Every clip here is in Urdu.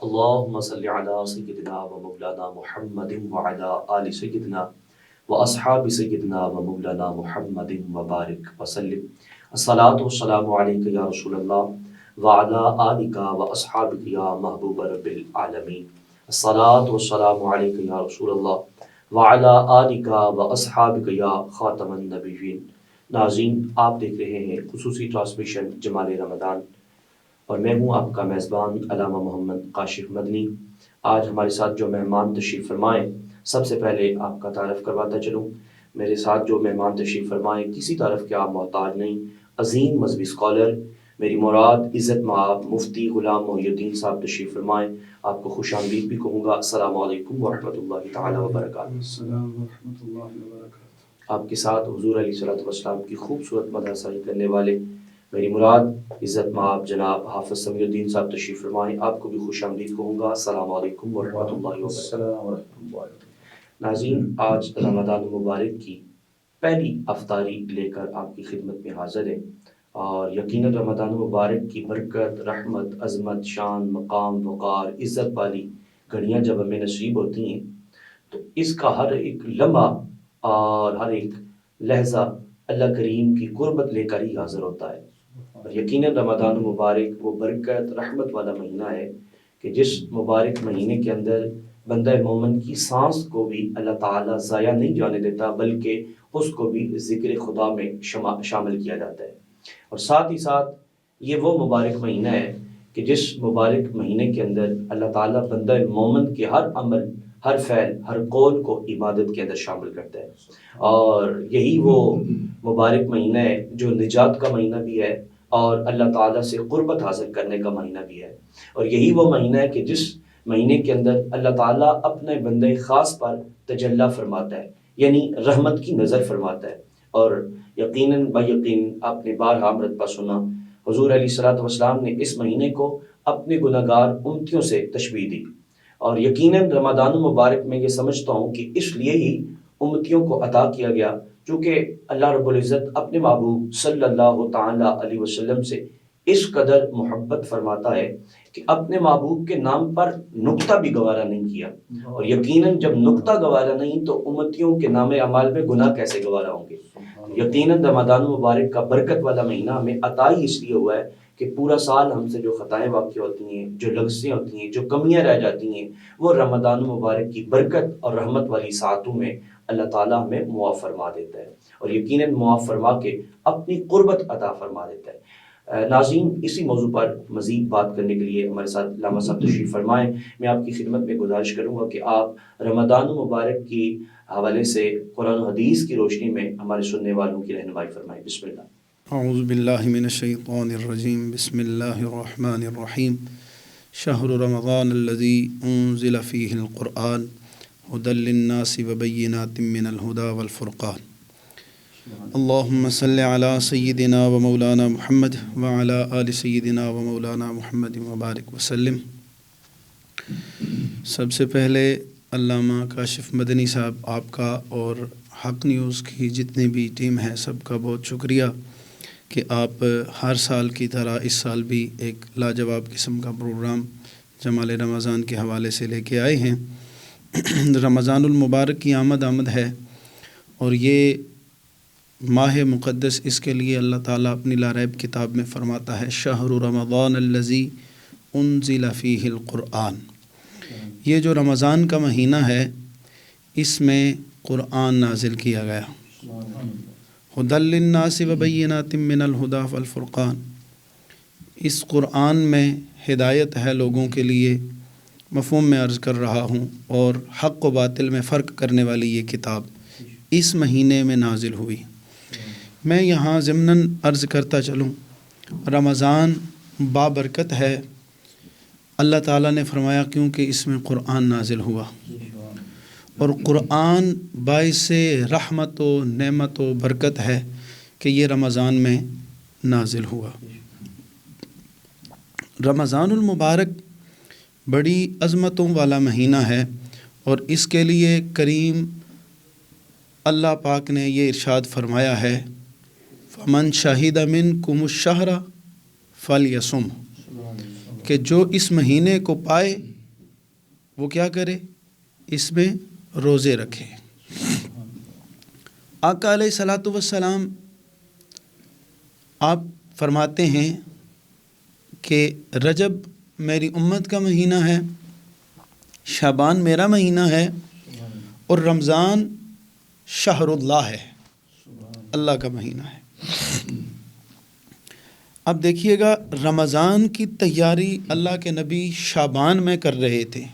اللهم صل على سيدنا ومولانا محمد وعلى آل سيدنا وأصحاب سيدنا ومولانا محمد وبارك وسلم. الصلاة والسلام عليك يا رسول الله وعلى آلك وأصحابك يا محبوب رب العالمين. الصلاة والسلام عليك يا رسول الله وعلى آلك وأصحابك يا خاتم النبيين. ناظرین، آپ دیکھ رہے ہیں خصوصی ٹرانسمیشن جمال رمضان اور میں ہوں آپ کا میزبان علامہ محمد کاشف مدنی. آج ہمارے ساتھ جو مہمان تشریف فرمائے، سب سے پہلے آپ کا تعارف کرواتا چلوں. میرے ساتھ جو مہمان تشریف فرمائے کسی طرف کے آپ محتاج نہیں، عظیم مذہبی اسکالر، میری مراد عزت مآب مفتی غلام محی الدین صاحب تشریف فرمائے. آپ کو خوش آمدید بھی کہوں گا. السلام علیکم ورحمۃ اللہ تعالیٰ وبرکاتہ. السلام ورحمۃ اللہ وبرکاتہ. آپ کے ساتھ حضور علیہ الصلوۃ والسلام کی خوبصورت مدح کرنے والے میری مراد عزت مآب جناب حافظ سمیع الدین صاحب تشریف فرمائیں. آپ کو بھی خوش آمدید کہوں گا. السلام علیکم ورحمۃ اللہ وبرکاتہ. ناظرین، آج رمضان المبارک کی پہلی افطاری لے کر آپ کی خدمت میں حاضر ہیں، اور یقیناً رمضان المبارک کی برکت، رحمت، عظمت، شان، مقام، وقار، عزت والی گھڑیاں جب ہمیں نصیب ہوتی ہیں تو اس کا ہر ایک لمحہ اور ہر ایک لہجہ اللہ کریم کی قربت لے کر ہی حاضر ہوتا ہے. اور یقیناً رمضان المبارک وہ برکت رحمت والا مہینہ ہے کہ جس مبارک مہینے کے اندر بندہ مومن کی سانس کو بھی اللہ تعالیٰ ضائع نہیں جانے دیتا، بلکہ اس کو بھی ذکر خدا میں شامل کیا جاتا ہے. اور ساتھ ہی ساتھ یہ وہ مبارک مہینہ ہے کہ جس مبارک مہینے کے اندر اللہ تعالیٰ بندہ مومن کے ہر عمل، ہر فعل، ہر قول کو عبادت کے اندر شامل کرتا ہے. اور یہی وہ مبارک مہینہ ہے جو نجات کا مہینہ بھی ہے اور اللہ تعالیٰ سے قربت حاصل کرنے کا مہینہ بھی ہے. اور یہی وہ مہینہ ہے کہ جس مہینے کے اندر اللہ تعالیٰ اپنے بندے خاص پر تجلی فرماتا ہے، یعنی رحمت کی نظر فرماتا ہے. اور یقیناً یقین آپ نے بارہا مرتبہ سنا، حضور علیہ الصلوۃ والسلام نے اس مہینے کو اپنے گناہگار امتیوں سے تشبیہ دی. اور یقیناً رمضان المبارک میں یہ سمجھتا ہوں کہ اس لیے ہی امتیوں کو عطا کیا گیا چونکہ اللہ رب العزت اپنے محبوب صلی اللہ تعالیٰ علیہ وسلم سے اس قدر محبت فرماتا ہے کہ اپنے محبوب کے نام پر نقطہ بھی گوارا نہیں کیا. اور یقیناً جب نقطہ گوارا نہیں تو امتیوں کے نام اعمال میں گناہ کیسے گوارا ہوں گے. یقیناً رمضان مبارک کا برکت والا مہینہ ہمیں عطا ہی اس لیے ہوا ہے کہ پورا سال ہم سے جو خطائیں واقع ہوتی ہیں، جو لغزیں ہوتی ہیں، جو کمیاں رہ جاتی ہیں، وہ رمضان مبارک کی برکت اور رحمت والی ساعتوں میں اللہ تعالیٰ ہمیں معاف فرما دیتا ہے، اور یقیناً معاف فرما کے اپنی قربت عطا فرما دیتا ہے. ناظرین، اسی موضوع پر مزید بات کرنے کے لیے ہمارے ساتھ علامہ صاحب تشریف فرمائیں. میں آپ کی خدمت میں گزارش کروں گا کہ آپ رمضان مبارک کی حوالے سے قرآن و حدیث کی روشنی میں ہمارے سننے والوں کی رہنمائی فرمائیں. بسم اللہ. اعوذ باللہ من الشیطان الرجیم. بسم اللہ الرحمن الرحیم. شہر رمضان الذی انزل فیہ القرآن ھدی للناس وبینات من الھدی والفرقان. اللہم صل علی سیدنا و مولانا محمد وعلی آل سیدنا و مولانا محمد وبارک وسلم. سب سے پہلے علامہ کاشف مدنی صاحب آپ کا اور حق نیوز کی جتنی بھی ٹیم ہے سب کا بہت شکریہ کہ آپ ہر سال کی طرح اس سال بھی ایک لاجواب قسم کا پروگرام جمال رمضان کے حوالے سے لے کے آئے ہیں. رمضان المبارک کی آمد ہے، اور یہ ماہ مقدس، اس کے لیے اللہ تعالیٰ اپنی لاریب کتاب میں فرماتا ہے شہر رمضان الذی انزل فیہ القرآن. یہ جو رمضان کا مہینہ ہے اس میں قرآن نازل کیا گیا. ھدی للناس وبینات من الھدی والفرقان. اس قرآن میں ہدایت ہے لوگوں کے لیے. مفہوم میں عرض کر رہا ہوں، اور حق و باطل میں فرق کرنے والی یہ کتاب اس مہینے میں نازل ہوئی. میں یہاں ضمناً عرض کرتا چلوں، رمضان بابرکت ہے. اللہ تعالیٰ نے فرمایا کیونکہ اس میں قرآن نازل ہوا، اور قرآن باعث رحمت و نعمت و برکت ہے کہ یہ رمضان میں نازل ہوا. رمضان المبارک بڑی عظمتوں والا مہینہ ہے، اور اس کے لیے کریم اللہ پاک نے یہ ارشاد فرمایا ہے فَمَنْ شَهِدَ مِنْكُمُ الشَّهْرَ فَلْيَصُمْ، کہ جو اس مہینے کو پائے وہ کیا کرے؟ اس میں روزے رکھے۔ آقا علیہ الصلاۃ والسلام آپ فرماتے ہیں کہ رجب میری امت کا مہینہ ہے، شعبان میرا مہینہ ہے، اور رمضان شہر اللہ ہے، اللہ کا مہینہ ہے۔ اب دیکھیے گا، رمضان کی تیاری اللہ کے نبی شعبان میں کر رہے تھے،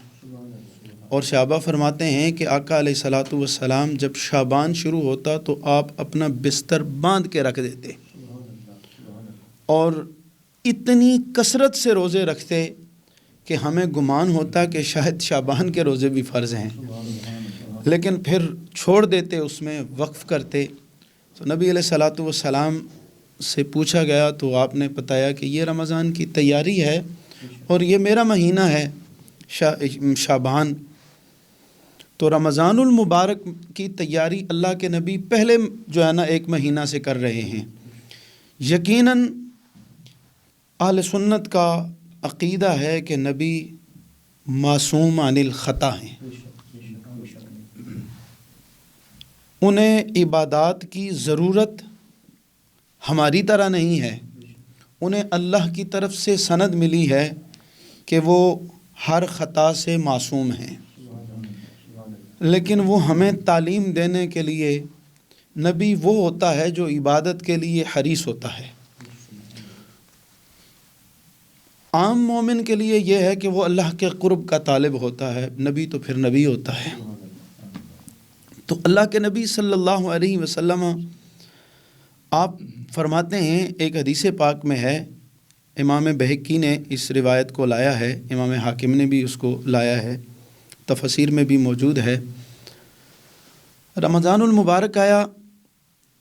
اور صحابہ فرماتے ہیں کہ آقا علیہ الصلاۃ والسلام جب شعبان شروع ہوتا تو آپ اپنا بستر باندھ کے رکھ دیتے اور اتنی کثرت سے روزے رکھتے کہ ہمیں گمان ہوتا کہ شاید شعبان کے روزے بھی فرض ہیں، لیکن پھر چھوڑ دیتے، اس میں وقف کرتے۔ تو نبی علیہ الصلاۃ والسلام سے پوچھا گیا تو آپ نے بتایا کہ یہ رمضان کی تیاری ہے اور یہ میرا مہینہ ہے شعبان۔ تو رمضان المبارک کی تیاری اللہ کے نبی پہلے جو ہے نا ایک مہینہ سے کر رہے ہیں۔ یقیناً اہل سنت کا عقیدہ ہے کہ نبی معصوم عن الخطا ہیں، انہیں عبادات کی ضرورت ہماری طرح نہیں ہے، انہیں اللہ کی طرف سے سند ملی ہے کہ وہ ہر خطا سے معصوم ہیں، لیکن وہ ہمیں تعلیم دینے کے لیے نبی وہ ہوتا ہے جو عبادت کے لیے حریص ہوتا ہے۔ عام مومن کے لیے یہ ہے کہ وہ اللہ کے قرب کا طالب ہوتا ہے، نبی تو پھر نبی ہوتا ہے۔ تو اللہ کے نبی صلی اللہ علیہ وسلم آپ فرماتے ہیں، ایک حدیث پاک میں ہے، امام بہقی نے اس روایت کو لایا ہے، امام حاکم نے بھی اس کو لایا ہے، تفسیر میں بھی موجود ہے۔ رمضان المبارک آیا،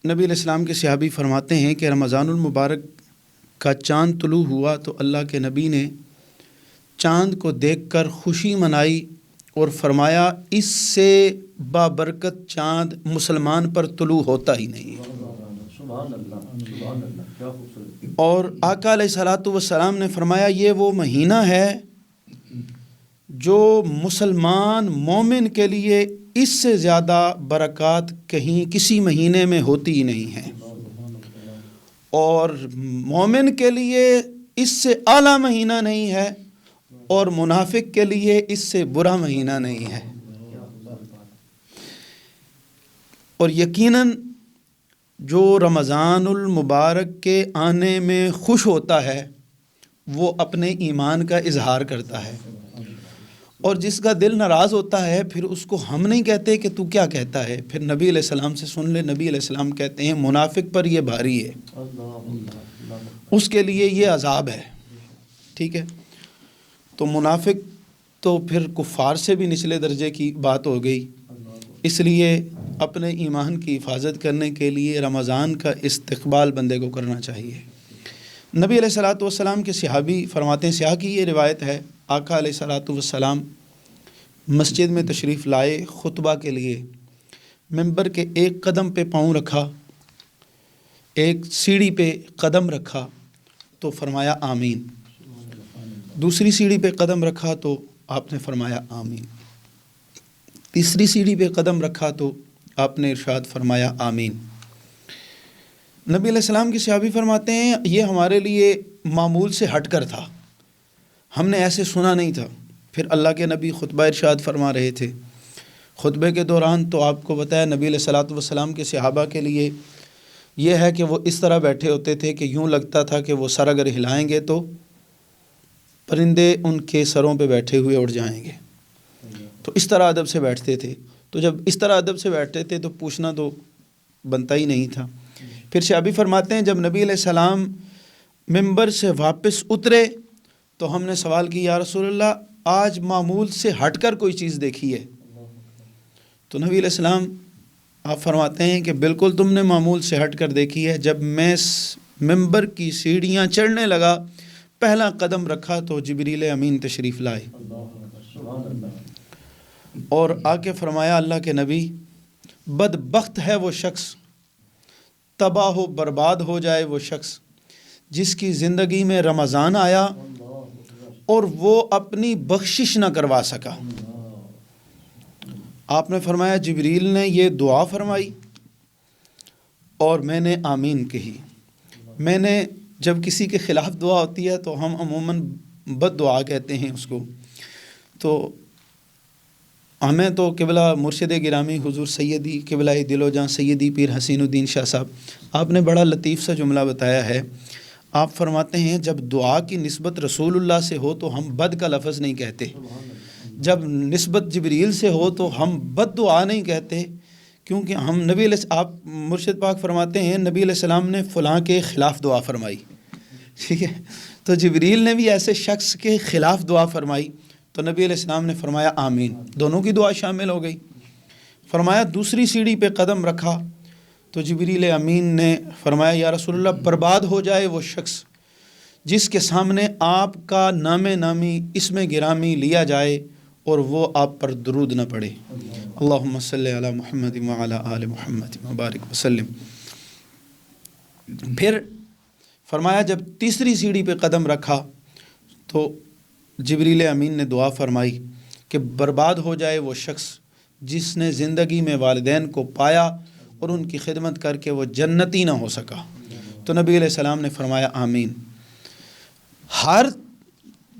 نبی علیہ السلام کے صحابی فرماتے ہیں کہ رمضان المبارک کا چاند طلوع ہوا تو اللہ کے نبی نے چاند کو دیکھ کر خوشی منائی اور فرمایا اس سے بابرکت چاند مسلمان پر طلوع ہوتا ہی نہیں۔ اور آقا علیہ الصلاۃ والسلام نے فرمایا یہ وہ مہینہ ہے جو مسلمان مومن کے لیے اس سے زیادہ برکات کہیں کسی مہینے میں ہوتی ہی نہیں ہے، اور مومن کے لیے اس سے اعلیٰ مہینہ نہیں ہے، اور منافق کے لیے اس سے برا مہینہ نہیں ہے۔ اور یقیناً جو رمضان المبارک کے آنے میں خوش ہوتا ہے وہ اپنے ایمان کا اظہار کرتا ہے، اور جس کا دل ناراض ہوتا ہے پھر اس کو ہم نہیں کہتے کہ تو کیا کہتا ہے، پھر نبی علیہ السلام سے سن لے، نبی علیہ السلام کہتے ہیں منافق پر یہ بھاری ہے، اس کے لیے یہ عذاب ہے۔ ٹھیک ہے، تو منافق تو پھر کفار سے بھی نچلے درجے کی بات ہو گئی، اس لیے اپنے ایمان کی حفاظت کرنے کے لیے رمضان کا استقبال بندے کو کرنا چاہیے۔ نبی علیہ الصلاۃ والسلام کے صحابی فرماتے ہیں، سیاح کی یہ روایت ہے، آقا علیہ الصلاۃ والسلام مسجد میں تشریف لائے خطبہ کے لیے، ممبر کے ایک قدم پہ پاؤں رکھا، ایک سیڑھی پہ قدم رکھا تو فرمایا آمین، دوسری سیڑھی پہ قدم رکھا تو آپ نے فرمایا آمین، تیسری سیڑھی پہ قدم رکھا تو آپ نے ارشاد فرمایا آمین۔ نبی علیہ السلام کے صحابی فرماتے ہیں یہ ہمارے لیے معمول سے ہٹ کر تھا، ہم نے ایسے سنا نہیں تھا۔ پھر اللہ کے نبی خطبہ ارشاد فرما رہے تھے، خطبے کے دوران تو آپ کو بتایا نبی علیہ الصلاۃ والسلام کے صحابہ کے لیے یہ ہے کہ وہ اس طرح بیٹھے ہوتے تھے کہ یوں لگتا تھا کہ وہ سر اگر ہلائیں گے تو پرندے ان کے سروں پہ بیٹھے ہوئے اڑ جائیں گے، تو اس طرح ادب سے بیٹھتے تھے۔ تو جب اس طرح ادب سے بیٹھتے تھے تو پوچھنا تو بنتا ہی نہیں تھا۔ پھر صحابی فرماتے ہیں جب نبی علیہ السلام ممبر سے واپس اترے تو ہم نے سوال کیا یا رسول اللہ آج معمول سے ہٹ کر کوئی چیز دیکھی ہے؟ تو نبی علیہ السلام آپ فرماتے ہیں کہ بالکل تم نے معمول سے ہٹ کر دیکھی ہے، جب میں ممبر کی سیڑھیاں چڑھنے لگا پہلا قدم رکھا تو جبریل امین تشریف لائے، اور آ کے فرمایا اللہ کے نبی بدبخت ہے وہ شخص، تباہ و برباد ہو جائے وہ شخص جس کی زندگی میں رمضان آیا اور وہ اپنی بخشش نہ کروا سکا۔ آپ نے فرمایا جبریل نے یہ دعا فرمائی اور میں نے آمین کہی۔ میں نے جب کسی کے خلاف دعا ہوتی ہے تو ہم عموماً بد دعا کہتے ہیں اس کو، تو ہمیں تو قبلہ مرشد گرامی حضور سیدی قبلہ دل و جاں سیدی پیر حسین الدین شاہ صاحب، آپ نے بڑا لطیف سا جملہ بتایا ہے۔ آپ فرماتے ہیں جب دعا کی نسبت رسول اللہ سے ہو تو ہم بد کا لفظ نہیں کہتے، جب نسبت جبریل سے ہو تو ہم بد دعا نہیں کہتے، کیونکہ ہم نبی علیہ آپ مرشد پاک فرماتے ہیں نبی علیہ السلام نے فلاں کے خلاف دعا فرمائی، ٹھیک ہے، تو جبریل نے بھی ایسے شخص کے خلاف دعا فرمائی تو نبی علیہ السلام نے فرمایا آمین، دونوں کی دعا شامل ہو گئی۔ فرمایا دوسری سیڑھی پہ قدم رکھا تو جبریل امین نے فرمایا یا رسول اللہ برباد ہو جائے وہ شخص جس کے سامنے آپ کا نام نامی اسم گرامی لیا جائے اور وہ آپ پر درود نہ پڑے۔ اللہم صلی علی محمد وعلی آل محمد مبارک وسلم۔ پھر فرمایا جب تیسری سیڑھی پہ قدم رکھا تو جبریل امین نے دعا فرمائی کہ برباد ہو جائے وہ شخص جس نے زندگی میں والدین کو پایا اور ان کی خدمت کر کے وہ جنتی نہ ہو سکا، تو نبی علیہ السلام نے فرمایا آمین۔ ہر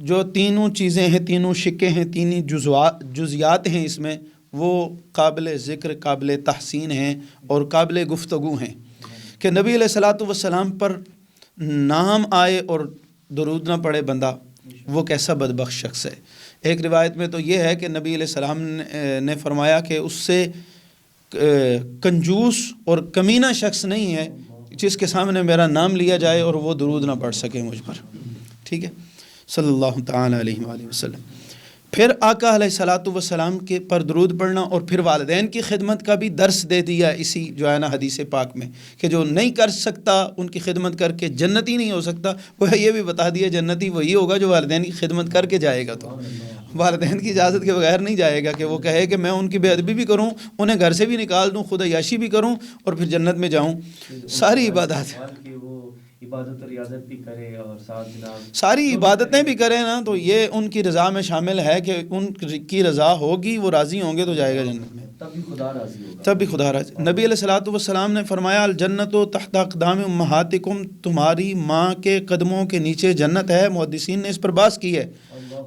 جو تینوں چیزیں ہیں، تینوں شقیں ہیں، تینوں جزیات ہیں اس میں، وہ قابل ذکر، قابل تحسین ہیں اور قابل گفتگو ہیں کہ نبی علیہ الصلاۃ والسلام پر نام آئے اور درود نہ پڑے بندہ، وہ کیسا بدبخت شخص ہے۔ ایک روایت میں تو یہ ہے کہ نبی علیہ السلام نے فرمایا کہ اس سے کنجوس اور کمینہ شخص نہیں ہے جس کے سامنے میرا نام لیا جائے اور وہ درود نہ پڑھ سکے مجھ پر، ٹھیک ہے، صلی اللہ تعالیٰ علیہ وآلہ وسلم۔ پھر آقا علیہ الصلاۃ والسلام کے پر درود پڑھنا اور پھر والدین کی خدمت کا بھی درس دے دیا اسی جو ہے نا حدیث پاک میں کہ جو نہیں کر سکتا ان کی خدمت کر کے جنتی نہیں ہو سکتا، وہ یہ بھی بتا دیا جنتی وہی ہوگا جو والدین کی خدمت کر کے جائے گا، تو والدین کی اجازت کے بغیر نہیں جائے گا کہ وہ کہے کہ میں ان کی بے ادبی بھی کروں، انہیں گھر سے بھی نکال دوں، خود عیاشی بھی کروں اور پھر جنت میں جاؤں۔ ساری عبادات عبادت اور ریاضت بھی کرے اور ساتھ ساری عبادتیں بھی کریں نا، تو یہ ان کی رضا میں شامل ہے کہ ان کی رضا ہوگی، وہ راضی ہوں گے تو جائے گا جنت میں، تب بھی خدا راضی ہوگا، تب بھی خدا راضی۔ نبی علیہ الصلوۃ والسلام نے فرمایا الجنت تحت اقدام امہاتکم، تمہاری ماں کے قدموں کے نیچے جنت ہے۔ محدثین نے اس پر بحث کی ہے۔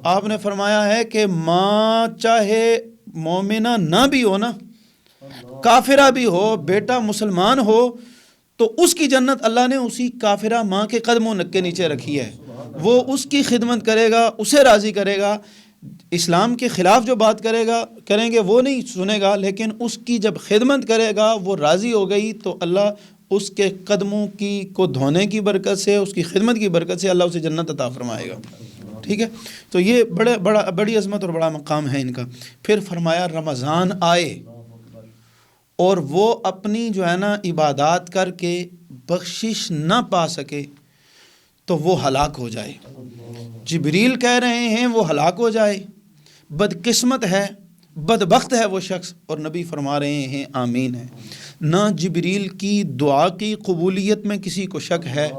آپ نے فرمایا ہے کہ ماں چاہے مومنہ نہ بھی ہو نا، کافرہ بھی ہو، بیٹا مسلمان ہو، تو اس کی جنت اللہ نے اسی کافرہ ماں کے قدموں کے نیچے رکھی ہے۔ وہ اس کی خدمت کرے گا، اسے راضی کرے گا، اسلام کے خلاف جو بات کریں گے وہ نہیں سنے گا، لیکن اس کی جب خدمت کرے گا وہ راضی ہو گئی تو اللہ اس کے قدموں کو دھونے کی برکت سے، اس کی خدمت کی برکت سے اللہ اسے جنت عطا فرمائے گا، ٹھیک ہے۔ تو یہ بڑی عظمت اور بڑا مقام ہے ان کا۔ پھر فرمایا رمضان آئے اور وہ اپنی جو ہے نا عبادات کر کے بخشش نہ پا سکے تو وہ ہلاک ہو جائے۔ جبریل کہہ رہے ہیں وہ ہلاک ہو جائے، بدقسمت ہے، بدبخت ہے وہ شخص، اور نبی فرما رہے ہیں آمین ہے۔ نہ جبریل کی دعا کی قبولیت میں کسی کو شک ہے،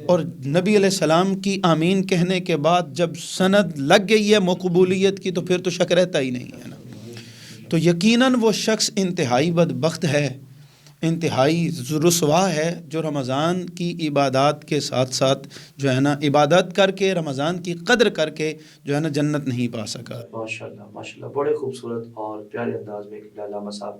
اور نبی علیہ السلام کی آمین کہنے کے بعد جب سند لگ گئی ہے مقبولیت کی تو پھر تو شک رہتا ہی نہیں ہے نا۔ تو یقیناً وہ شخص انتہائی بدبخت ہے، انتہائی رسوا ہے جو رمضان کی عبادات کے ساتھ ساتھ جو ہے نا عبادت کر کے، رمضان کی قدر کر کے جو ہے نا جنت نہیں پا سکا۔ ماشاءاللہ ماشاءاللہ، بڑے خوبصورت اور پیارے انداز میں علامہ صاحب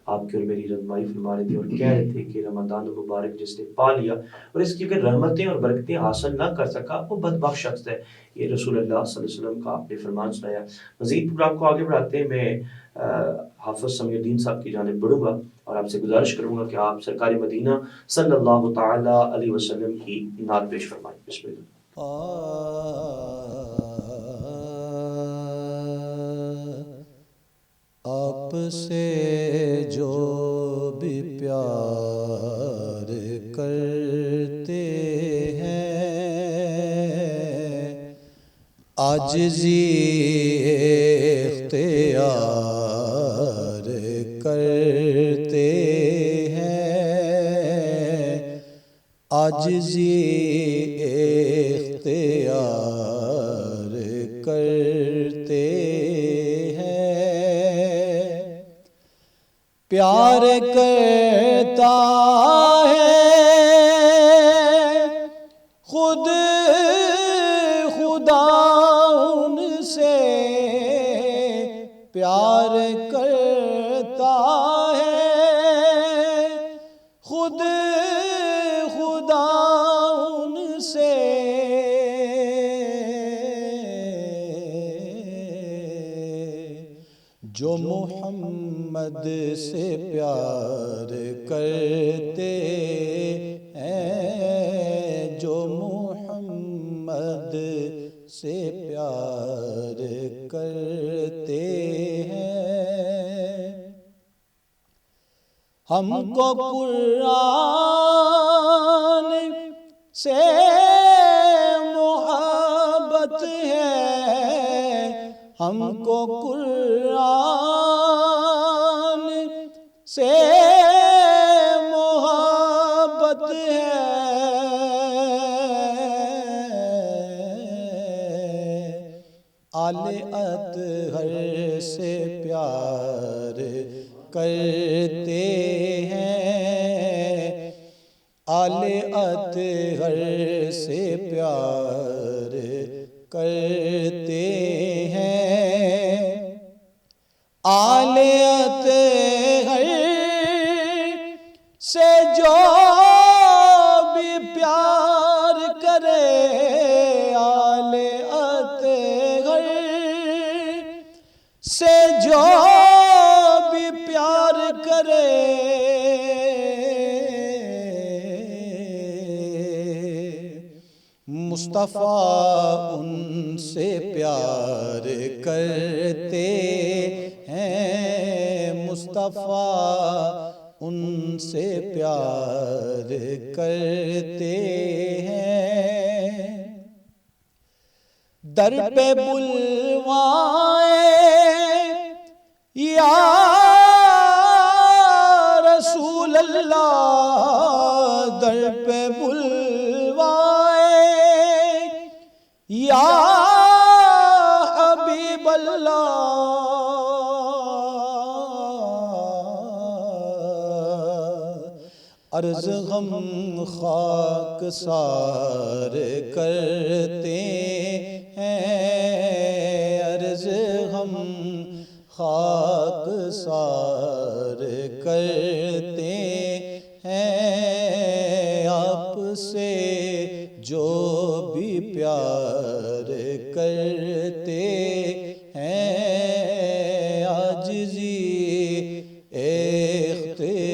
آپ کی اور میری رہنمائی فرما رہے تھے اور کہہ رہے تھے کہ رمضان المبارک جس نے پا لیا اور اس کی اگر رحمتیں اور برکتیں حاصل نہ کر سکا وہ بدبخت شخص ہے۔ یہ رسول اللہ صلی اللہ علیہ وسلم کا آپ نے فرمان سنایا۔ مزید پروگرام کو آگے بڑھاتے ہیں، میں حافظ سمیع الدین صاحب کی جانب بڑھوں گا اور آپ سے گزارش کروں گا کہ آپ سرکار مدینہ صلی اللہ تعالی علیہ وسلم کی نعت پیش فرمائیں۔ بسم اللہ۔ آپ سے جو بھی پیار کرتے ہیں عاجزی اختیار کرتے ہیں، عاجزی اختیار کرتے ہیں، پیار کرتا ہے خود خدا ان سے پیار کرتا ہے خود خدا ان سے جو محمد سے پیار کرتے ہیں جو محمد سے پیار کرتے ہیں ہم کو قرآن سے محبت ہے ہم کو قرآن سے محبت ہے آل اطہر سے پیار کرتے ہیں آل اطہر سے پیار کرتے ہیں آل اطہر سے جو بھی پیار کرے آل اطہر سے جو بھی پیار کرے مصطفیٰ ان سے پیار کرتے ہیں مصطفیٰ ان سے پیار کرتے ہیں در پہ بلوائیں یا رسول اللہ در پہ بلوائیں یا حبیب اللہ عرض غم خاک سار کرتے ہیں عرض غم خاک سار کرتے ہیں آپ سے جو بھی پیار کرتے ہیں عاجزی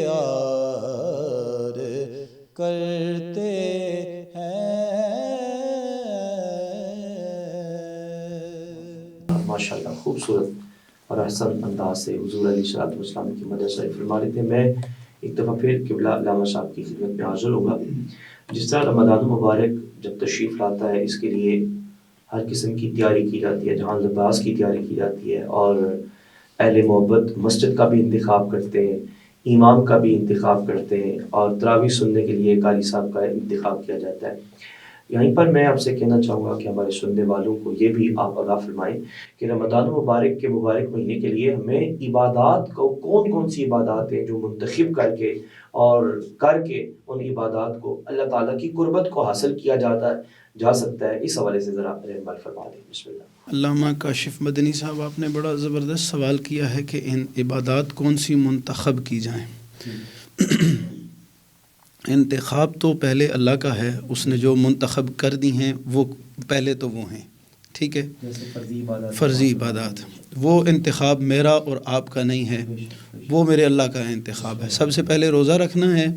اختیار کرتے ہیں ماشاءاللہ خوبصورت اور احسن انداز سے حضور علیہ الصلوۃ والسلام کی مدح شریف فرما رہے تھے. میں ایک دفعہ پھر قبلہ علامہ صاحب کی خدمت میں حاضر ہوگا. جس طرح رمضان المبارک جب تشریف لاتا ہے اس کے لیے ہر قسم کی تیاری کی جاتی ہے, جہاں لباس کی تیاری کی جاتی ہے اور اہل محبت مسجد کا بھی انتخاب کرتے ہیں, امام کا بھی انتخاب کرتے ہیں اور تراویح سننے کے لیے قاری صاحب کا انتخاب کیا جاتا ہے. یہیں پر میں آپ سے کہنا چاہوں گا کہ ہمارے سننے والوں کو یہ بھی آپ آگاہ فرمائیں کہ رمضان المبارک کے مبارک مہینے کے لیے ہمیں عبادات کو کون کون سی عبادات ہیں جو منتخب کر کے ان عبادات کو اللہ تعالیٰ کی قربت کو حاصل کیا جا سکتا ہے, اس حوالے سے ذرا رحمت فرما دیں. بسم اللہ. علامہ کاشف مدنی صاحب آپ نے بڑا زبردست سوال کیا ہے کہ ان عبادات کون سی منتخب کی جائیں. انتخاب تو پہلے اللہ کا ہے, اس نے جو منتخب کر دی ہیں وہ پہلے تو وہ ہیں, ٹھیک ہے, فرضی عبادات, وہ انتخاب میرا اور آپ کا نہیں ہے, وہ میرے اللہ کا انتخاب ہے. سب سے پہلے روزہ رکھنا ہے,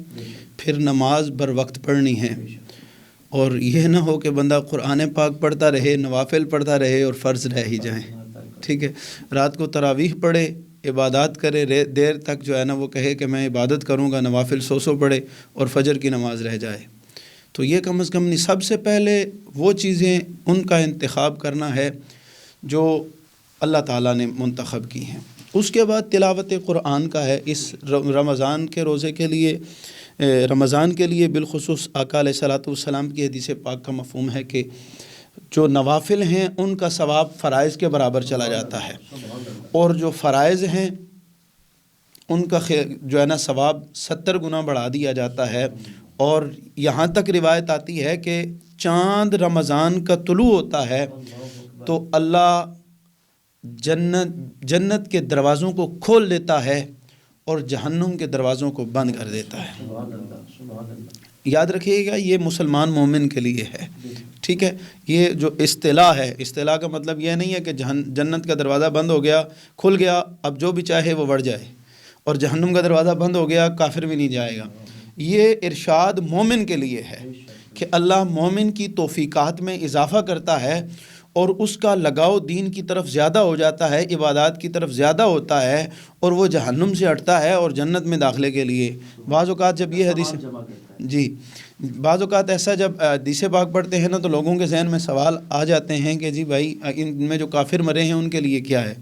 پھر نماز بر وقت پڑھنی ہے, اور یہ نہ ہو کہ بندہ قرآن پاک پڑھتا رہے, نوافل پڑھتا رہے اور فرض رہ ہی جائیں, ٹھیک ہے. رات کو تراویح پڑھے, عبادات کرے, دیر تک جو ہے نا وہ کہے کہ میں عبادت کروں گا, نوافل سو پڑھے اور فجر کی نماز رہ جائے, تو یہ کم از کم نہیں. سب سے پہلے وہ چیزیں ان کا انتخاب کرنا ہے جو اللہ تعالیٰ نے منتخب کی ہیں. اس کے بعد تلاوت قرآن کا ہے. اس رمضان کے روزے کے لیے, رمضان کے لیے بالخصوص آقا علیہ الصلوۃ والسلام کی حدیث پاک کا مفہوم ہے کہ جو نوافل ہیں ان کا ثواب فرائض کے برابر چلا جاتا ہے, اور جو فرائض ہیں ان کا جو ہے نا ثواب 70 گنا بڑھا دیا جاتا ہے. اور یہاں تک روایت آتی ہے کہ چاند رمضان کا طلوع ہوتا ہے تو اللہ جنت کے دروازوں کو کھول دیتا ہے اور جہنم کے دروازوں کو بند کر دیتا ہے. یاد رکھیے گا یہ مسلمان مومن کے لیے ہے. ٹھیک ہے، یہ جو اصطلاح ہے، اصطلاح کا مطلب یہ نہیں ہے کہ جنت کا دروازہ بند ہو گیا، کھل گیا، اب جو بھی چاہے وہ بڑھ جائے، اور جہنم کا دروازہ بند ہو گیا کافر بھی نہیں جائے گا. یہ ارشاد مومن کے لیے ہے کہ اللہ مومن کی توفیقات میں اضافہ کرتا ہے اور اس کا لگاؤ دین کی طرف زیادہ ہو جاتا ہے، عبادات کی طرف زیادہ ہوتا ہے، اور وہ جہنم سے ہٹتا ہے اور جنت میں داخلے کے لیے. بعض اوقات جب یہ حدیث بعض اوقات ایسا جب حدیث پاک پڑھتے ہیں نا تو لوگوں کے ذہن میں سوال آ جاتے ہیں کہ جی بھائی ان میں جو کافر مرے ہیں ان کے لیے کیا ہے؟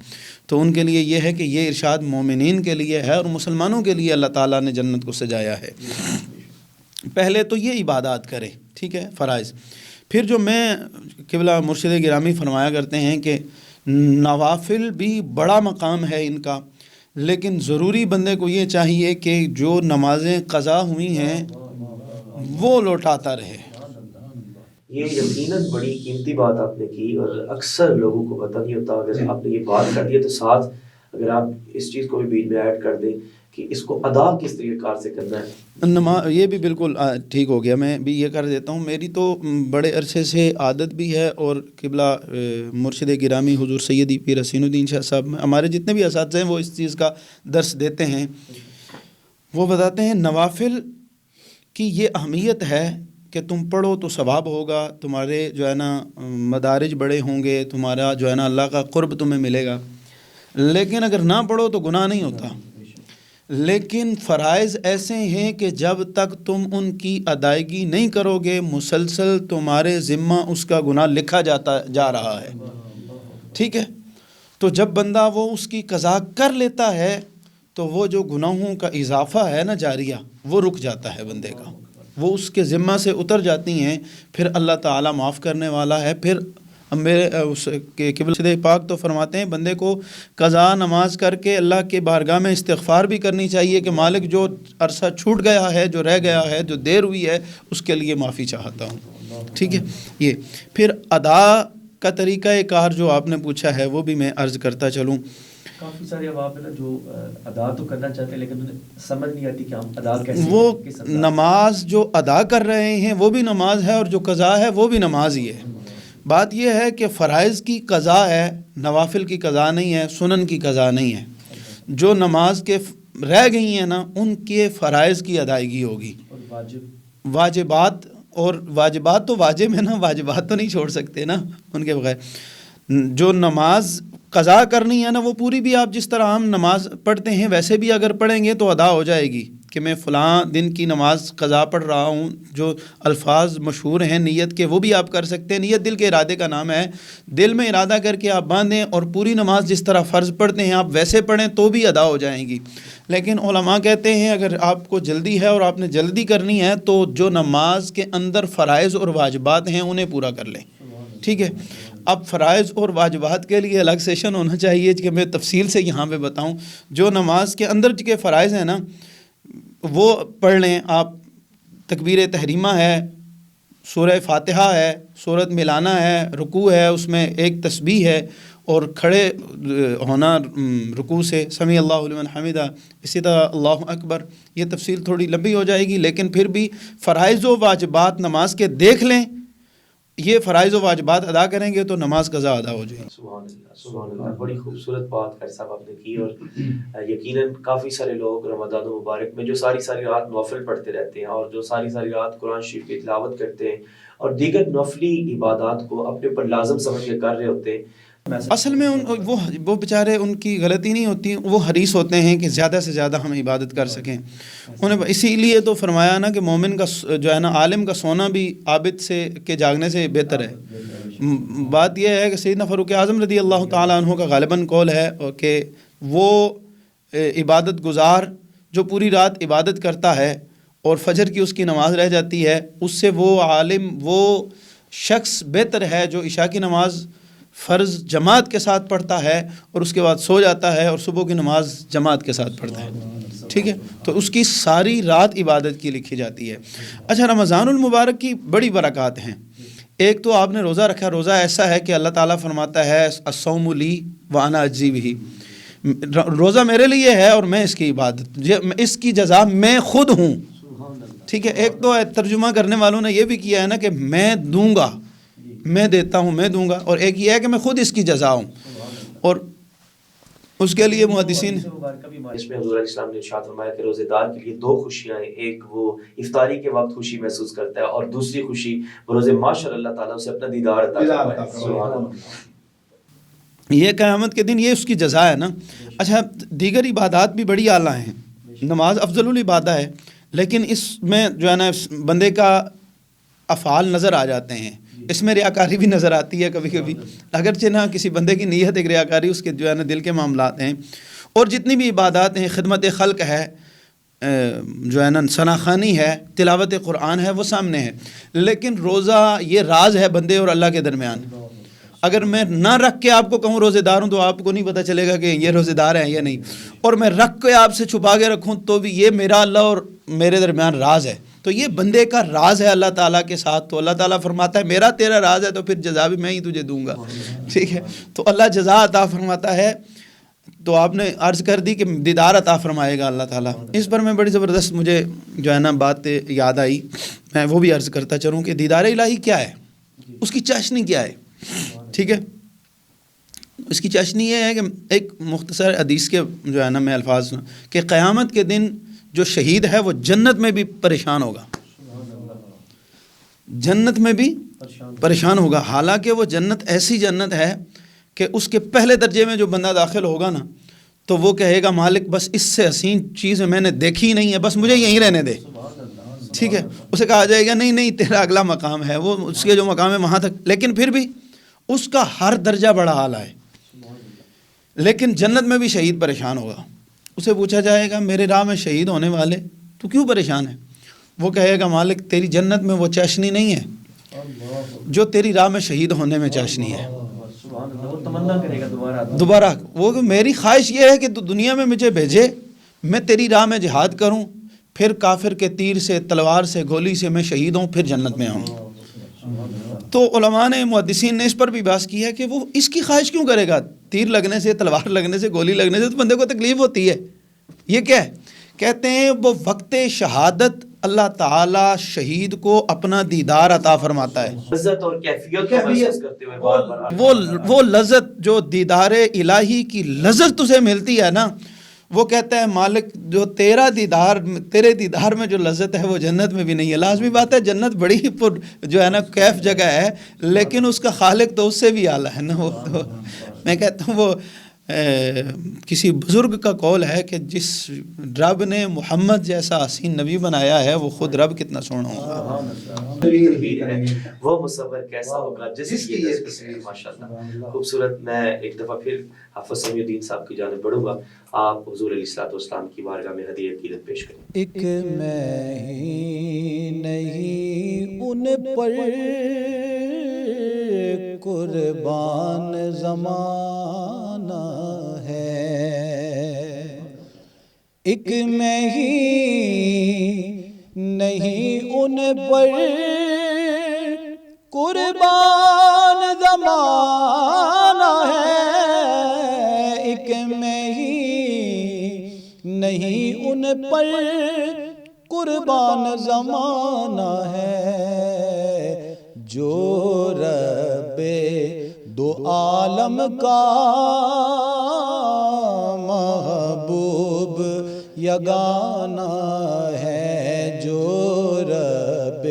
تو ان کے لیے یہ ہے کہ یہ ارشاد مومنین کے لیے ہے اور مسلمانوں کے لیے اللہ تعالیٰ نے جنت کو سجایا ہے. پہلے تو یہ عبادات کریں، ٹھیک ہے، فرائض. پھر جو میں قبلہ مرشد گرامی فرمایا کرتے ہیں کہ نوافل بھی بڑا مقام ہے ان کا، لیکن ضروری بندے کو یہ چاہیے کہ جو نمازیں قضا ہوئی ہیں وہ لوٹاتا رہے. یہ یقیناً بڑی قیمتی بات آپ نے کی اور اکثر لوگوں کو پتہ نہیں ہوتا. اگر آپ نے یہ بات کر دی تو ساتھ اگر آپ اس چیز کو بھی بیچ میں ایڈ کر دیں کہ اس کو ادا کس طریقے کار سے کرنا ہے. یہ بھی بالکل ٹھیک ہو گیا، میں بھی یہ کر دیتا ہوں. میری تو بڑے عرصے سے عادت بھی ہے، اور قبلہ مرشد گرامی حضور سیدی پیر حسین الدین شاہ صاحب، ہمارے جتنے بھی اساتذہ ہیں وہ اس چیز کا درس دیتے ہیں. وہ بتاتے ہیں نوافل کی یہ اہمیت ہے کہ تم پڑھو تو ثواب ہوگا، تمہارے جو ہے نا مدارج بڑے ہوں گے، تمہارا جو ہے نا اللہ کا قرب تمہیں ملے گا. لیکن اگر نہ پڑھو تو گناہ نہیں ہوتا. لیکن فرائض ایسے ہیں کہ جب تک تم ان کی ادائیگی نہیں کرو گے مسلسل تمہارے ذمہ اس کا گناہ لکھا جا رہا ہے. ٹھیک ہے، تو جب بندہ وہ اس کی قضا کر لیتا ہے تو وہ جو گناہوں کا اضافہ ہے نا جاریہ، وہ رک جاتا ہے بندے کا، وہ اس کے ذمہ سے اتر جاتی ہیں. پھر اللہ تعالیٰ معاف کرنے والا ہے. پھر میرے اس کے قبلہ پاک تو فرماتے ہیں بندے کو قضا نماز کر کے اللہ کے بارگاہ میں استغفار بھی کرنی چاہیے کہ مالک جو عرصہ چھوٹ گیا ہے، جو رہ گیا ہے، جو دیر ہوئی ہے، اس کے لیے معافی چاہتا ہوں. ٹھیک ہے. یہ پھر ادا کا طریقہ کار جو آپ نے پوچھا ہے وہ بھی میں عرض کرتا چلوں. کافی سارے عوام ہے جو ادا تو کرنا چاہتے ہیں لیکن انہیں سمجھ نہیں آتی کہ ہم ادا کیسے وہ کس نماز جو ادا کر رہے ہیں وہ بھی نماز ہے اور جو قضا ہے وہ بھی نماز ہی ہے. بات یہ ہے کہ فرائض کی قضا ہے، نوافل کی قضا نہیں ہے، سنن کی قضا نہیں ہے. جو نماز کے رہ گئی ہیں نا ان کے فرائض کی ادائیگی ہوگی. واجبات تو واجب ہے نا، واجبات تو نہیں چھوڑ سکتے نا ان کے بغیر. جو نماز قضا کرنی ہے نا وہ پوری بھی آپ جس طرح ہم نماز پڑھتے ہیں ویسے بھی اگر پڑھیں گے تو ادا ہو جائے گی کہ میں فلاں دن کی نماز قضا پڑھ رہا ہوں. جو الفاظ مشہور ہیں نیت کے وہ بھی آپ کر سکتے ہیں. نیت دل کے ارادے کا نام ہے. دل میں ارادہ کر کے آپ باندھیں اور پوری نماز جس طرح فرض پڑھتے ہیں آپ ویسے پڑھیں تو بھی ادا ہو جائیں گی. لیکن علماء کہتے ہیں اگر آپ کو جلدی ہے اور آپ نے جلدی کرنی ہے تو جو نماز کے اندر فرائض اور واجبات ہیں انہیں پورا کر لیں. ٹھیک ہے. اب فرائض اور واجبات کے لیے الگ سیشن ہونا چاہیے کہ میں تفصیل سے یہاں پہ بتاؤں. جو نماز کے اندر کے فرائض ہیں نا وہ پڑھ لیں آپ. تکبیر تحریمہ ہے، سورہ فاتحہ ہے، سورت ملانا ہے، رکوع ہے، اس میں ایک تسبیح ہے اور کھڑے ہونا رکوع سے سمیع اللہ لمن حمدہ، اسی طرح اللہ اکبر. یہ تفصیل تھوڑی لمبی ہو جائے گی لیکن پھر بھی فرائض و واجبات نماز کے دیکھ لیں. یہ فرائض و واجبات ادا کریں گے تو نماز قضا ادا ہو جائے گی. سبحان اللہ، سبحان اللہ. بڑی خوبصورت بات قاری صاحب آپ نے کی. اور یقیناً کافی سارے لوگ رمضان مبارک میں جو ساری رات نوافل پڑھتے رہتے ہیں اور جو ساری رات قرآن شریف کی تلاوت کرتے ہیں اور دیگر نفلی عبادات کو اپنے اوپر لازم سمجھ کے کر رہے ہوتے ہیں. اصل میں وہ بیچارے ان کی غلطی نہیں ہوتی، وہ حریص ہوتے ہیں کہ زیادہ سے زیادہ ہم عبادت کر سکیں. انہیں اسی لیے تو فرمایا نا کہ مومن کا جو ہے نا عالم کا سونا بھی عابد سے کے جاگنے سے بہتر ہے. بات یہ ہے کہ سیدنا فاروق اعظم رضی اللہ تعالیٰ عنہ کا غالباً قول ہے کہ وہ عبادت گزار جو پوری رات عبادت کرتا ہے اور فجر کی اس کی نماز رہ جاتی ہے، اس سے وہ عالم وہ شخص بہتر ہے جو عشاء کی نماز فرض جماعت کے ساتھ پڑھتا ہے اور اس کے بعد سو جاتا ہے اور صبح کی نماز جماعت کے ساتھ پڑھتا ہے. ٹھیک ہے، تو اس کی ساری رات عبادت کی لکھی جاتی ہے۔ اچھا، رمضان المبارک کی بڑی برکات ہیں۔ ایک تو آپ نے روزہ رکھا، روزہ ایسا ہے کہ اللہ تعالیٰ فرماتا ہے الصوم لی وانا اجزی بہ، روزہ میرے لیے ہے اور میں اس کی عبادت، اس کی جزا میں خود ہوں، ٹھیک ہے۔ ایک تو ترجمہ کرنے والوں نے یہ بھی کیا ہے نا کہ میں دوں گا، میں دیتا ہوں، میں دوں گا، اور ایک یہ ہے کہ میں خود اس کی جزا ہوں، اور اس کے لیے محدثین اس میں حضور علیہ السلام نے ارشاد فرمایا کہ روزے دار کے لیے دو خوشیاں ہیں، ایک وہ افطاری کے وقت خوشی محسوس کرتا ہے، اور دوسری خوشی وہ روزے معاشر اللہ تعالیٰ اسے اپنا دیدار عطا فرمائے۔ سبحان اللہ۔ یہ قیامت کے دن یہ اس کی جزا ہے نا۔ اچھا، دیگر عبادات بھی بڑی اعلیٰ ہیں، نماز افضل العبادہ ہے، لیکن اس میں جو ہے نا بندے کا افعال نظر آ جاتے ہیں، اس میں ریاکاری بھی نظر آتی ہے کبھی کبھی، اگرچہ نہ کسی بندے کی نیت ایک ریاکاری اس کے جو ہے نا دل کے معاملات ہیں، اور جتنی بھی عبادات ہیں، خدمت خلق ہے، جو ہے نا ثنا خوانی ہے، تلاوت قرآن ہے، وہ سامنے ہے، لیکن روزہ یہ راز ہے بندے اور اللہ کے درمیان۔ اگر میں نہ رکھ کے آپ کو کہوں روزے دار ہوں تو آپ کو نہیں پتہ چلے گا کہ یہ روزے دار ہیں یا نہیں، اور میں رکھ کے آپ سے چھپا کے رکھوں تو بھی یہ میرا اللہ اور میرے درمیان راز ہے، تو یہ بندے کا راز ہے اللہ تعالیٰ کے ساتھ۔ تو اللہ تعالیٰ فرماتا ہے میرا تیرا راز ہے تو پھر جزا بھی میں ہی تجھے دوں گا، ٹھیک ہے۔ تو اللہ جزا عطا فرماتا ہے، تو آپ نے عرض کر دی کہ دیدار عطا فرمائے گا اللہ تعالیٰ۔ اس پر میں بڑی زبردست مجھے جو ہے نا بات یاد آئی، میں وہ بھی عرض کرتا چلوں کہ دیدار الہی کیا ہے، اس کی چاشنی کیا ہے، ٹھیک ہے۔ اس کی چاشنی یہ ہے کہ ایک مختصر حدیث کے جو ہے نا میں الفاظ کہ قیامت کے دن جو شہید ہے وہ جنت میں بھی پریشان ہوگا، جنت میں بھی پریشان ہوگا، حالانکہ وہ جنت ایسی جنت ہے کہ اس کے پہلے درجے میں جو بندہ داخل ہوگا نا تو وہ کہے گا مالک بس اس سے حسین چیز میں نے دیکھی نہیں ہے، بس مجھے یہیں رہنے دے، ٹھیک ہے۔ اسے کہا جائے گا نہیں نہیں تیرا اگلا مقام ہے، وہ اس کے جو مقام ہے وہاں تک، لیکن پھر بھی اس کا ہر درجہ بڑا اعلیٰ ہے، لیکن جنت میں بھی شہید پریشان ہوگا۔ اسے پوچھا جائے گا میرے راہ میں شہید ہونے والے تو کیوں پریشان ہے؟ وہ کہے گا مالک تیری جنت میں وہ چاشنی نہیں ہے جو تیری راہ میں شہید ہونے میں چاشنی ہے، تمنا کرے گا دوبارہ وہ میری خواہش یہ ہے کہ تو دنیا میں مجھے بھیجے، میں تیری راہ میں جہاد کروں، پھر کافر کے تیر سے، تلوار سے، گولی سے میں شہید ہوں، پھر جنت میں آؤں۔ تو علماء نے، محدثین نے اس پر بھی بحث کی ہے کہ وہ اس کی خواہش کیوں کرے گا، تیر لگنے سے، تلوار لگنے سے، گولی لگنے سے تو بندے کو تکلیف ہوتی ہے، یہ کیا ہے؟ کہتے ہیں وہ وقت شہادت اللہ تعالیٰ شہید کو اپنا دیدار عطا فرماتا ہے، لذت اور کیفیت کو محسوس کرتے ہوئے بار بار وہ لذت جو دیدار الہی کی لذت تجھے ملتی ہے نا، وہ کہتا ہے مالک جو تیرا دیدار، تیرے دیدار میں جو لذت ہے وہ جنت میں بھی نہیں ہے۔ لازمی بات ہے جنت بڑی پر جو ہے نا کیف جگہ ہے، لیکن اس کا خالق تو اس سے بھی اعلیٰ ہے نا۔ وہ تو میں کہتا ہوں وہ کسی بزرگ کا قول ہے کہ جس رب نے محمد جیسا حسین نبی بنایا ہے وہ خود رب کتنا سونا ہوگا، وہ مصور کیسا ہوگا جس کی تصویر۔ ماشاءاللہ خوبصورت۔ میں ایک دفعہ پھر حافظ سمیع الدین صاحب کی جانب بڑھوں گا، آپ حضور علیہ الصلوۃ والسلام کی بارگاہ میں ہدیہ عقیدت پیش کریں۔ ایک میں ہی نہیں ان پر قربان زمانہ ہے، ایک میں ہی نہیں ان پر قربان زمانہ ہے، ایک میں ہی نہیں ان پر قربان زمانہ ہے، جو رب دو عالم کا محبوب یگانہ ہے، جو رب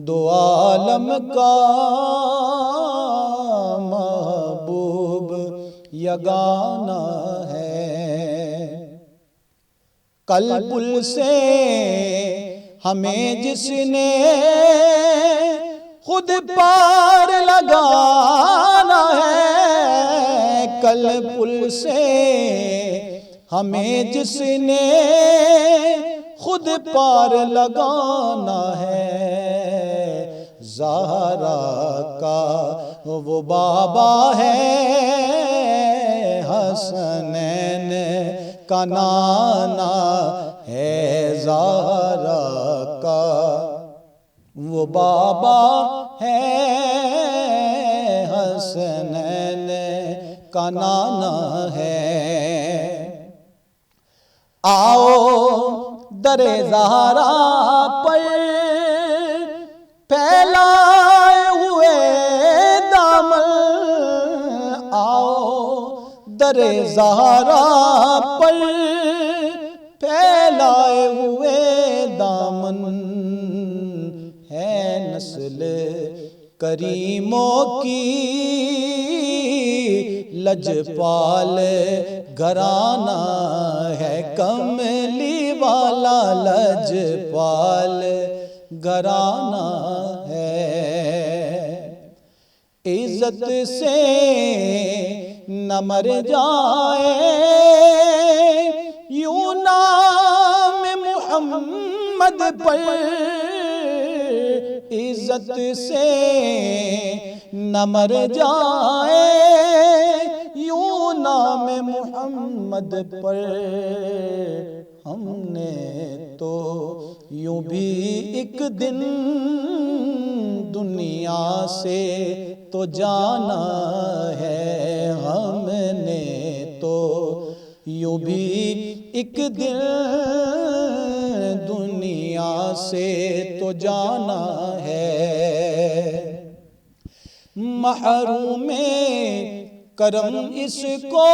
دو عالم کا محبوب یگانہ ہے۔ کل پل سے ہمیں جس نے خود پار لگانا ہے، کل پل سے ہمیں جس نے خود پار لگانا ہے، زہرا کا وہ بابا ہے، حسنین کا نانا ہے زہرا کا، وہ بابا ہے حسنین کا نانا ہے۔ آؤ در زہرا پر پھیلائے ہوئے دامن، آؤ در زہرا پر پھیلائے ہوئے دامن، ہے نسل کریموں کی لجپال گھرانہ ہے، کملی والا لجپال گھرانہ ہے۔ عزت سے نہ مر جائے یوں نام محمد پر، عزت سے نہ مر جائے یوں نام محمد پر، ہم نے تو یوں بھی ایک دن دنیا سے تو جانا ہے، ہم نے تو یوں بھی ایک دن دنیا سے تو جانا ہے۔ محروم کرم اس کو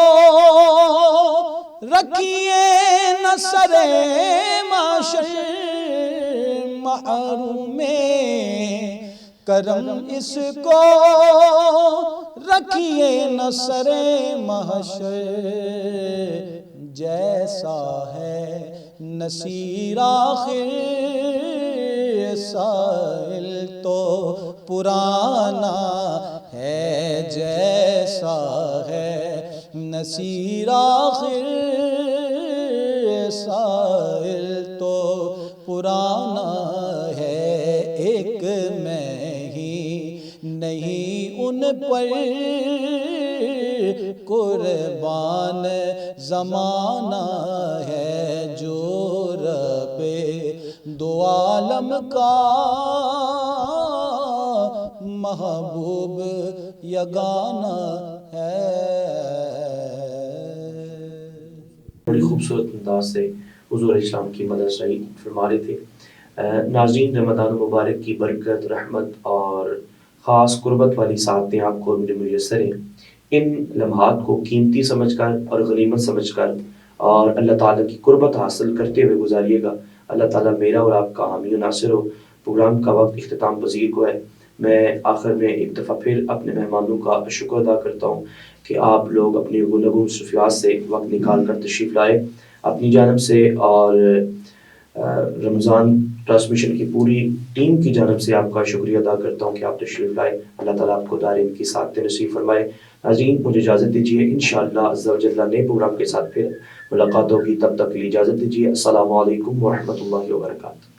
رکھیے نہ سر معاشر، محروم کرم اس کو رکھیے نہ سر محشر، جیسا ہے نصیر آخر سائل تو پرانا ہے، جیسا ہے نصیر آخر سائل تو پرانا ہے، ایک میں ہی نہیں ان پر قربان زمانہ ہے، جو رب دو عالم کا محبوب یگانہ ہے۔ بڑی خوبصورت انداز سے حضور علیہ السلام کی مدح شریف فرما رہے تھے۔ ناظرین، رمضان مبارک کی برکت، رحمت اور خاص قربت والی ساعتیں آپ کو میسر ہیں۔ ان لمحات کو قیمتی سمجھ کر اور غنیمت سمجھ کر اور اللہ تعالیٰ کی قربت حاصل کرتے ہوئے گزاریے گا۔ اللہ تعالیٰ میرا اور آپ کا حامی و ناصر ہو۔ پروگرام کا وقت اختتام پذیر کو ہے۔ میں آخر میں ایک دفعہ پھر اپنے مہمانوں کا شکر ادا کرتا ہوں کہ آپ لوگ اپنی گفتگو مصروفیات سے وقت نکال کر تشریف لائے۔ اپنی جانب سے اور رمضان ٹرانسمیشن کی پوری ٹیم کی جانب سے آپ کا شکریہ ادا کرتا ہوں کہ آپ تشریف لائے۔ اللہ تعالیٰ آپ کو دارین کی سعادتیں نصیب فرمائے۔ ناظرین، مجھے اجازت دیجیے، انشاءاللہ عز و جل نئے پروگرام کے ساتھ پھر ملاقات ہوگی۔ تب تک کے لیے اجازت دیجیے۔ السلام علیکم ورحمۃ اللہ وبرکاتہ۔